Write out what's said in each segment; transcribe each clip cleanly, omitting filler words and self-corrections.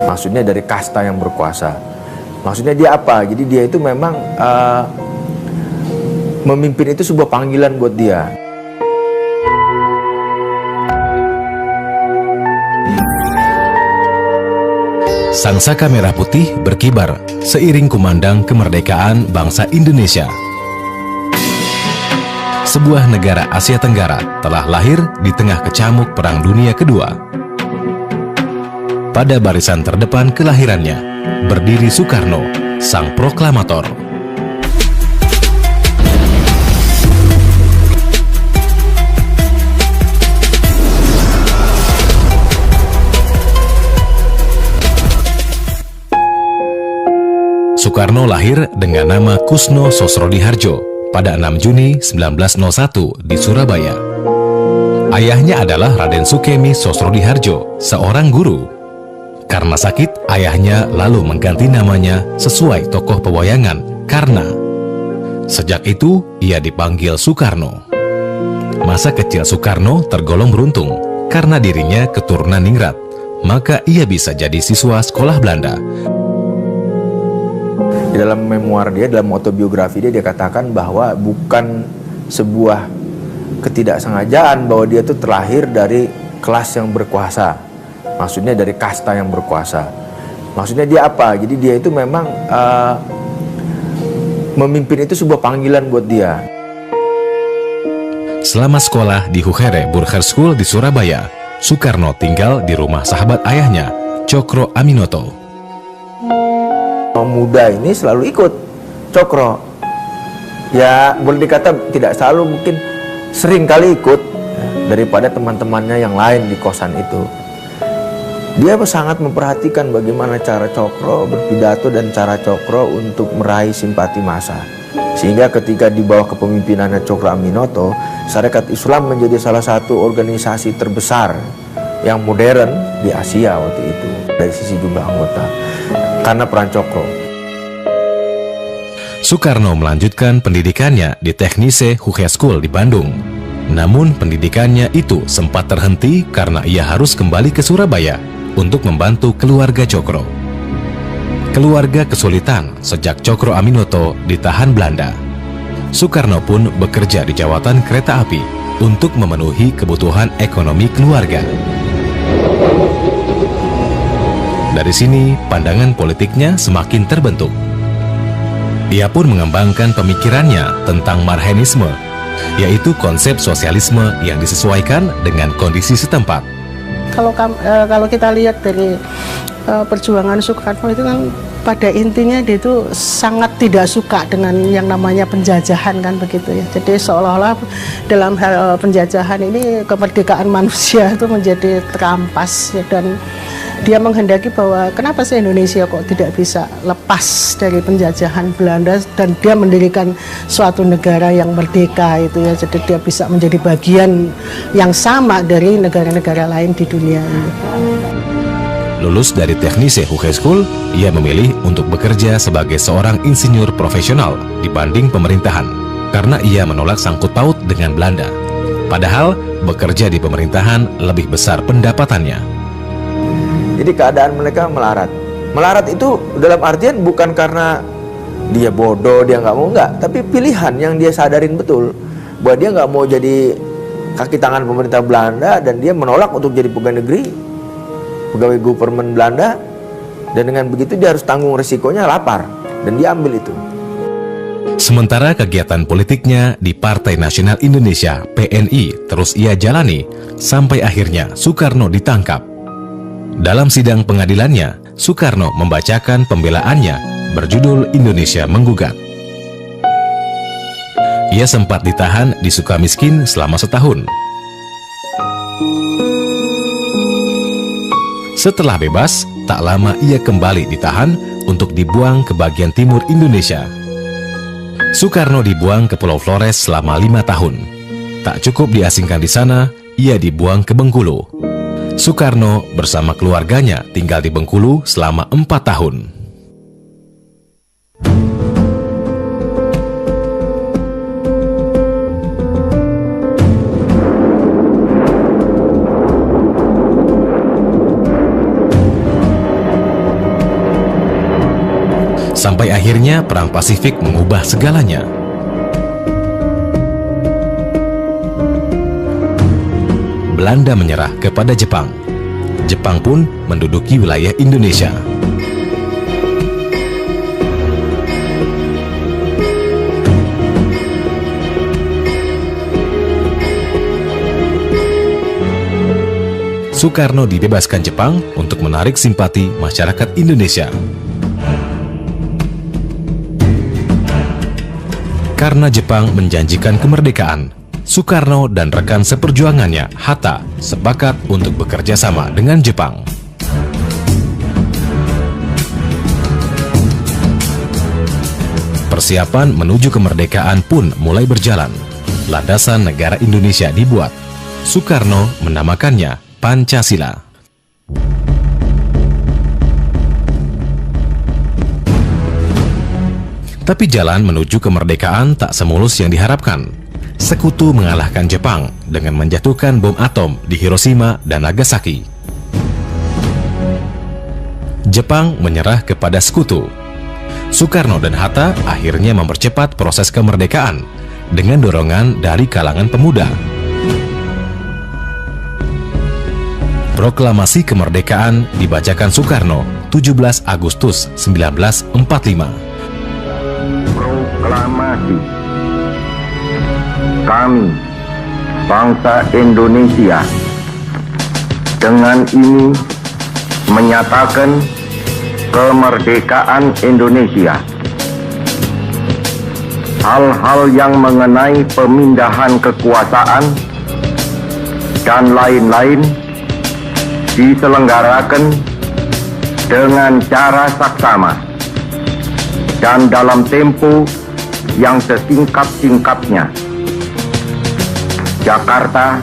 Maksudnya dari kasta yang berkuasa. Maksudnya dia apa? Jadi dia itu memang memimpin itu sebuah panggilan buat dia. Sangsaka merah putih berkibar seiring kumandang kemerdekaan bangsa Indonesia. Sebuah negara Asia Tenggara telah lahir di tengah kecamuk Perang Dunia Kedua. Pada barisan terdepan kelahirannya, berdiri Soekarno, sang proklamator. Soekarno lahir dengan nama Kusno Sosrodihardjo pada 6 Juni 1901 di Surabaya. Ayahnya adalah Raden Sukemi Sosrodihardjo, seorang guru. Karena sakit, ayahnya lalu mengganti namanya sesuai tokoh pewayangan, Karna. Sejak itu, ia dipanggil Soekarno. Masa kecil Soekarno tergolong beruntung karena dirinya keturunan ningrat, maka ia bisa jadi siswa sekolah Belanda. Di dalam memoir dia, dalam autobiografi dia katakan bahwa bukan sebuah ketidaksengajaan bahwa dia itu terlahir dari kelas yang berkuasa. Maksudnya dari kasta yang berkuasa. Maksudnya dia apa? Jadi dia itu memang memimpin itu sebuah panggilan buat dia. Selama sekolah di Huhere Burger School di Surabaya, Soekarno tinggal di rumah sahabat ayahnya, Cokro Aminoto. Muda ini selalu ikut Cokro. Ya boleh dikata tidak selalu, mungkin sering kali ikut daripada teman-temannya yang lain di kosan itu. Dia sangat memperhatikan bagaimana cara Cokro berpidato dan cara Cokro untuk meraih simpati massa. Sehingga ketika di bawah kepemimpinannya Cokro Aminoto, Sarekat Islam menjadi salah satu organisasi terbesar yang modern di Asia waktu itu dari sisi jumlah anggota, karena peran Cokro. Soekarno melanjutkan pendidikannya di Teknise Hoge School di Bandung. Namun pendidikannya itu sempat terhenti karena ia harus kembali ke Surabaya untuk membantu keluarga Cokro. Keluarga kesulitan sejak Cokro Aminoto ditahan Belanda. Soekarno pun bekerja di jawatan kereta api untuk memenuhi kebutuhan ekonomi keluarga. Dari sini, pandangan politiknya semakin terbentuk. Ia pun mengembangkan pemikirannya tentang Marxisme, yaitu konsep sosialisme yang disesuaikan dengan kondisi setempat. Kalau kita lihat dari perjuangan Soekarno itu kan pada intinya dia itu sangat tidak suka dengan yang namanya penjajahan kan begitu ya. Jadi seolah-olah dalam hal penjajahan ini kemerdekaan manusia itu menjadi terampas ya, dan dia menghendaki bahwa kenapa sih Indonesia kok tidak bisa lepas dari penjajahan Belanda dan dia mendirikan suatu negara yang merdeka itu ya. Jadi dia bisa menjadi bagian yang sama dari negara-negara lain di dunia ini. Lulus dari Teknise Hoge School, ia memilih untuk bekerja sebagai seorang insinyur profesional dibanding pemerintahan karena ia menolak sangkut paut dengan Belanda. Padahal bekerja di pemerintahan lebih besar pendapatannya. Jadi keadaan mereka melarat. Melarat itu dalam artian bukan karena dia bodoh, dia nggak mau, nggak. Tapi pilihan yang dia sadarin betul bahwa dia nggak mau jadi kaki tangan pemerintah Belanda dan dia menolak untuk jadi pegawai negeri, pegawai government Belanda, dan dengan begitu dia harus tanggung resikonya lapar, dan dia ambil itu. Sementara kegiatan politiknya di Partai Nasional Indonesia (PNI) terus ia jalani sampai akhirnya Soekarno ditangkap. Dalam sidang pengadilannya, Soekarno membacakan pembelaannya berjudul Indonesia Menggugat. Ia sempat ditahan di Sukamiskin selama setahun. Setelah bebas, tak lama ia kembali ditahan untuk dibuang ke bagian timur Indonesia. Soekarno dibuang ke Pulau Flores selama 5 tahun. Tak cukup diasingkan di sana, ia dibuang ke Bengkulu. Soekarno bersama keluarganya tinggal di Bengkulu selama 4 tahun. Sampai akhirnya Perang Pasifik mengubah segalanya. Belanda menyerah kepada Jepang. Jepang pun menduduki wilayah Indonesia. Soekarno dibebaskan Jepang untuk menarik simpati masyarakat Indonesia. Karena Jepang menjanjikan kemerdekaan, Soekarno dan rekan seperjuangannya, Hatta, sepakat untuk bekerja sama dengan Jepang. Persiapan menuju kemerdekaan pun mulai berjalan. Landasan negara Indonesia dibuat. Soekarno menamakannya Pancasila. Tapi jalan menuju kemerdekaan tak semulus yang diharapkan. Sekutu mengalahkan Jepang dengan menjatuhkan bom atom di Hiroshima dan Nagasaki. Jepang menyerah kepada sekutu. Soekarno dan Hatta akhirnya mempercepat proses kemerdekaan dengan dorongan dari kalangan pemuda. Proklamasi kemerdekaan dibacakan Soekarno 17 Agustus 1945. Proklamasi. Kami, bangsa Indonesia, dengan ini menyatakan kemerdekaan Indonesia. Hal-hal yang mengenai pemindahan kekuasaan dan lain-lain diselenggarakan dengan cara saksama dan dalam tempo yang sesingkat-singkatnya. Jakarta,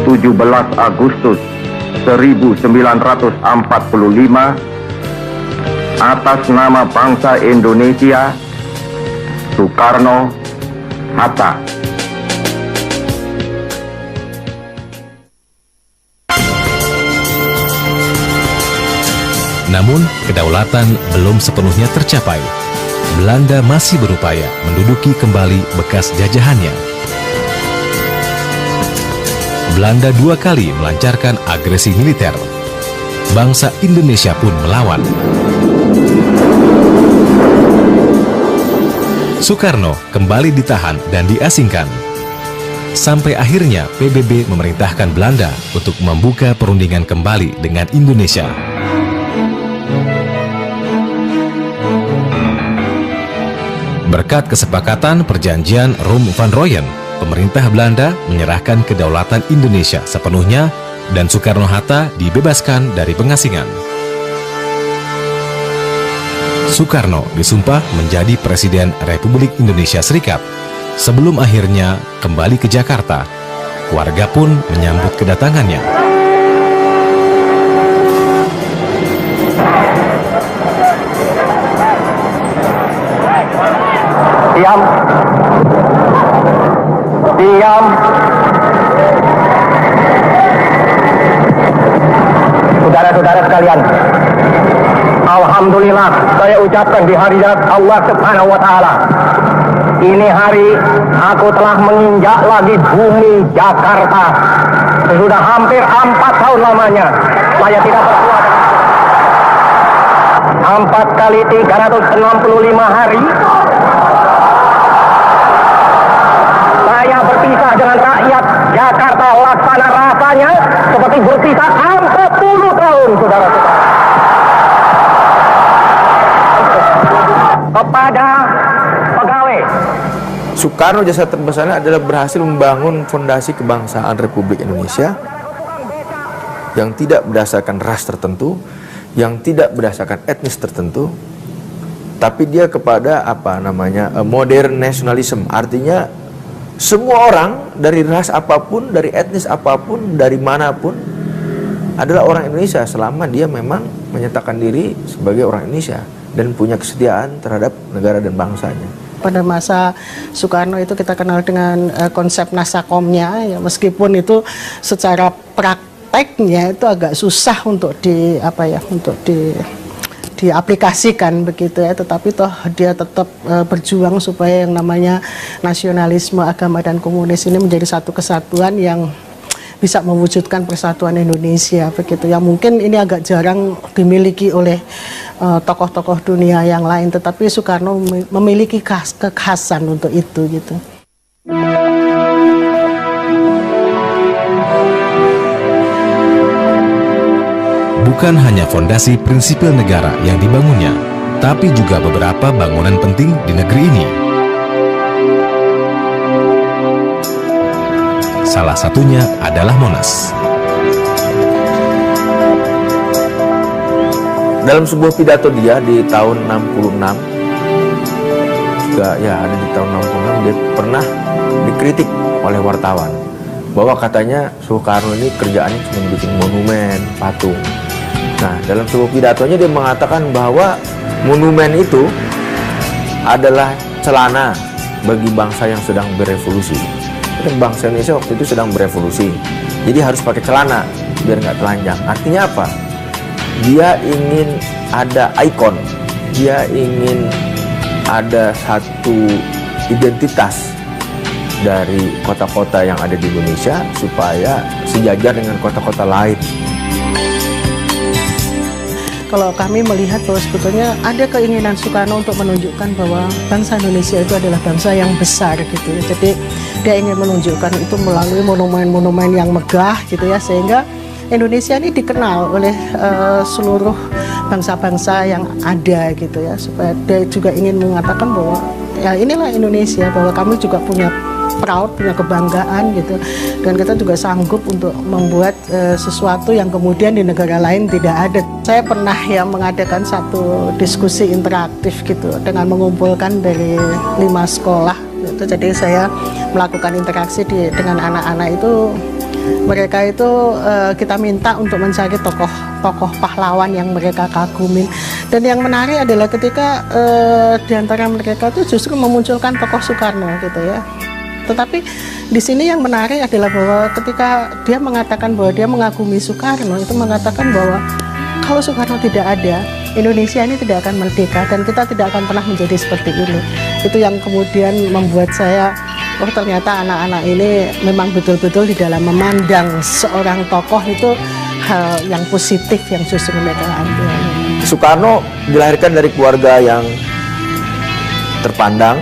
17 Agustus 1945, atas nama bangsa Indonesia, Soekarno, Hatta. Namun, kedaulatan belum sepenuhnya tercapai. Belanda masih berupaya menduduki kembali bekas jajahannya. Belanda 2 kali melancarkan agresi militer. Bangsa Indonesia pun melawan. Soekarno kembali ditahan dan diasingkan. Sampai akhirnya PBB memerintahkan Belanda untuk membuka perundingan kembali dengan Indonesia. Berkat kesepakatan perjanjian Rum-Van Rooyen, pemerintah Belanda menyerahkan kedaulatan Indonesia sepenuhnya dan Soekarno-Hatta dibebaskan dari pengasingan. Soekarno disumpah menjadi Presiden Republik Indonesia Serikat. Sebelum akhirnya kembali ke Jakarta, keluarga pun menyambut kedatangannya. Diam. Diam. Saudara-saudara sekalian, alhamdulillah saya ucapkan di hari Allah Subhanahu wa taala. Ini hari aku telah menginjak lagi bumi Jakarta. Sudah hampir 4 tahun lamanya saya tidak bersuara. 4 kali 365 hari saya berpisah dengan rakyat Jakarta, laksana rasanya seperti berpisah 40 tahun, saudara-saudara. Kepada pegawai, Soekarno jasa terbesarnya adalah berhasil membangun fondasi kebangsaan Republik Indonesia yang tidak berdasarkan ras tertentu, yang tidak berdasarkan etnis tertentu, tapi dia kepada modern nationalism, artinya semua orang dari ras apapun, dari etnis apapun, dari manapun adalah orang Indonesia selama dia memang menyatakan diri sebagai orang Indonesia dan punya kesetiaan terhadap negara dan bangsanya. Pada masa Soekarno itu kita kenal dengan konsep nasakomnya, ya, meskipun itu secara prakteknya itu agak susah untuk diaplikasikan begitu ya, tetapi toh dia tetap berjuang supaya yang namanya nasionalisme, agama dan komunis ini menjadi satu kesatuan yang bisa mewujudkan persatuan Indonesia begitu. Yang mungkin ini agak jarang dimiliki oleh tokoh-tokoh dunia yang lain, tetapi Soekarno memiliki kekhasan untuk itu gitu. Bukan hanya fondasi prinsipil negara yang dibangunnya, tapi juga beberapa bangunan penting di negeri ini. Salah satunya adalah Monas. Dalam sebuah pidato dia di tahun 66, juga ya ada di tahun 66, dia pernah dikritik oleh wartawan bahwa katanya Soekarno ini kerjaannya cuma bikin monumen, patung. Nah, dalam sebuah pidatonya dia mengatakan bahwa monumen itu adalah celana bagi bangsa yang sedang berevolusi. Dan bangsa Indonesia waktu itu sedang berevolusi, jadi harus pakai celana biar nggak telanjang. Artinya apa? Dia ingin ada ikon, dia ingin ada satu identitas dari kota-kota yang ada di Indonesia supaya sejajar dengan kota-kota lain. Kalau kami melihat bahwa sebetulnya ada keinginan Soekarno untuk menunjukkan bahwa bangsa Indonesia itu adalah bangsa yang besar gitu ya. Jadi dia ingin menunjukkan itu melalui monumen-monumen yang megah gitu ya, sehingga Indonesia ini dikenal oleh seluruh bangsa-bangsa yang ada gitu ya, supaya dia juga ingin mengatakan bahwa ya inilah Indonesia, bahwa kami juga punya proud, punya kebanggaan gitu, dan kita juga sanggup untuk membuat sesuatu yang kemudian di negara lain tidak ada. Saya pernah ya mengadakan satu diskusi interaktif gitu dengan mengumpulkan dari 5 sekolah gitu. Jadi saya melakukan interaksi dengan anak-anak itu. Mereka itu kita minta untuk mencari tokoh pahlawan yang mereka kagumin. Dan yang menarik adalah ketika di antara mereka itu justru memunculkan tokoh Soekarno gitu ya. Tetapi di sini yang menarik adalah bahwa ketika dia mengatakan bahwa dia mengagumi Soekarno, itu mengatakan bahwa kalau Soekarno tidak ada, Indonesia ini tidak akan merdeka dan kita tidak akan pernah menjadi seperti ini. Itu yang kemudian membuat saya, oh ternyata anak-anak ini memang betul-betul di dalam memandang seorang tokoh itu hal yang positif yang justru mereka ambil. Soekarno dilahirkan dari keluarga yang terpandang.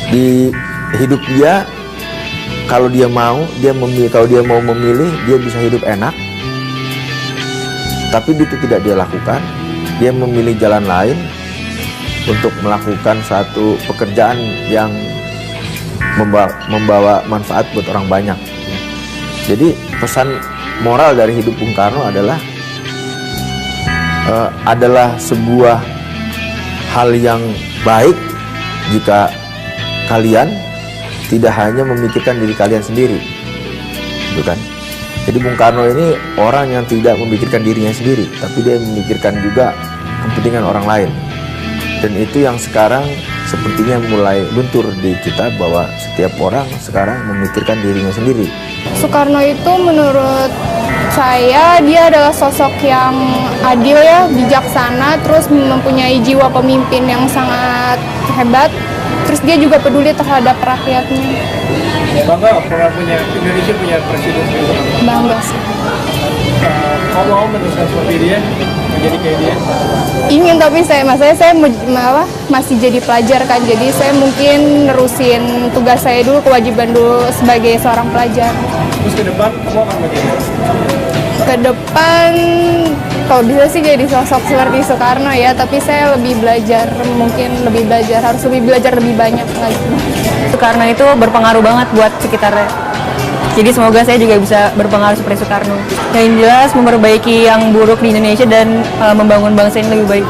Di hidup dia, kalau dia mau, kalau dia mau memilih, dia bisa hidup enak. Tapi itu tidak dia lakukan. Dia memilih jalan lain untuk melakukan satu pekerjaan yang membawa manfaat buat orang banyak. Jadi pesan moral dari hidup Bung Karno adalah sebuah hal yang baik jika kalian tidak hanya memikirkan diri kalian sendiri, gitu kan? Jadi Bung Karno ini orang yang tidak memikirkan dirinya sendiri, tapi dia memikirkan juga kepentingan orang lain. Dan itu yang sekarang sepertinya mulai luntur di kita, bahwa setiap orang sekarang memikirkan dirinya sendiri. Soekarno itu menurut saya dia adalah sosok yang adil ya, bijaksana, terus mempunyai jiwa pemimpin yang sangat hebat. Terus dia juga peduli terhadap rakyatnya. Bangga pernah punya Indonesia punya presiden gitu. Bangga sih. Kamu mau meneruskan seperti dia, menjadi kayak dia? Ingin, tapi saya masih jadi pelajar kan, jadi saya mungkin nerusin tugas saya dulu, kewajiban dulu sebagai seorang pelajar. Terus ke depan kamu akan bagaimana? Ke depan kalau bisa sih jadi sosok seperti Soekarno ya, tapi saya lebih belajar, harus lebih belajar lebih banyak lagi. Soekarno itu berpengaruh banget buat sekitarnya. Jadi semoga saya juga bisa berpengaruh seperti Soekarno. Yang jelas memperbaiki yang buruk di Indonesia dan membangun bangsa ini lebih baik.